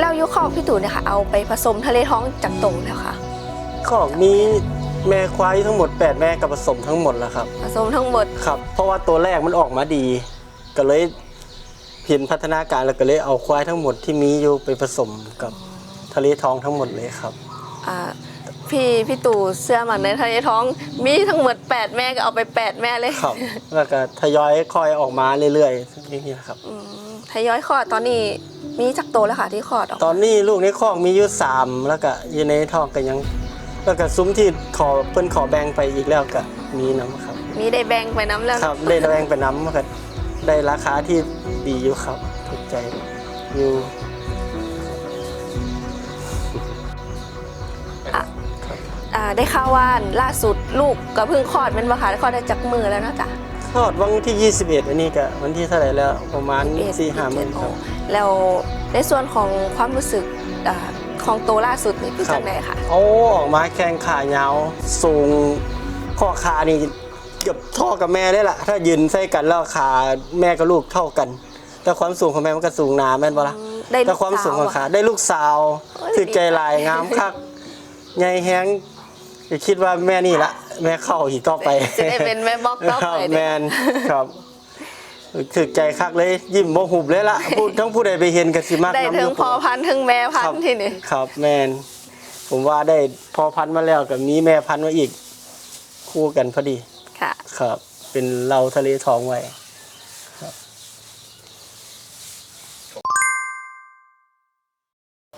แล้วยุคของพี่ตู่เนี่ยค่ะเอาไปผสมทะเลท้องจากตรงแล้วค่ะก็มีแม่ควายทั้งหมด8แม่กับผสมทั้งหมดแล้วครับผสมทั้งหมดครับเพราะว่าตัวแรกมันออกมาดีก็เลยเห็นพัฒนาการแล้วก็เลยเอาควายทั้งหมดที่มีอยู่ไปผสมกับทะเลท้องทั้งหมดเลยครับพี่ตู่เสื้อมันในทะเลท้องมีทั้งหมด8แม่ก็เอาไป8แม่เลยครับแล้วก็ทยอยคอยออกมาเรื่อยๆอย่างนี้ครับทยอยคลอดตอนนี้มีจักโตแล้วค่ะที่คลอดออกตอนนี้ลูกในคอกมีอยู่3แล้วก็อยู่ในท้องก็ยังแล้วก็ซุ้มที่เพิ่นขอแบ่งไปอีกแล้วก็มีน้ำครับมีได้แบ่งไปน้ำแล้วครับได้แบ่งไปน้ำก็ได้ราคาที่ดีอยู่ครับถูกใจอยู่ได้ข่าวว่าล่าสุดลูกก็เพิ่งคลอดเป็นบ่คะคลอดได้จักมือแล้วเนาะจ้ะคลอดวันที่21อันนี้ก็วันที่เท่าไหร่แล้วประมาณ 4-5 มื้อครับแล้วในส่วนของความรู้สึกของโตล่าสุดนี่เป็นจังไดคะออกมาแข้งขายาวสูงข้อขานี่เกือบเท่ากับแม่ได้ละถ้ายืนใส่กันแล้วขาแม่กับลูกเท่ากัน แต่ความสูงของแม่มันก็สูงหนาแม่นบ่ล่ะแต่ความสูงของขาได้ลูกสาวถึกใจลายงามคักใหญ่แฮงคิดว่าแม่นี่ละแม่เข้าอีกต่อไปจะได้เป็นแม่บอกต่อไปแม่นครับถึกใจคักเลยยิ้มบ่หุบเลยล่ะทั้งผู้ใดไปเห็นก็สิมักได้ทั้งพ่อพันธุ์ทั้งแม่พันธุ์ที่นี่ครับแม่นผมว่าได้พ่อพันธุ์มาแล้วกับมีแม่พันธุ์มาอีกคู่กันพอดีค่ะครับเป็นเราทะเลทองไว้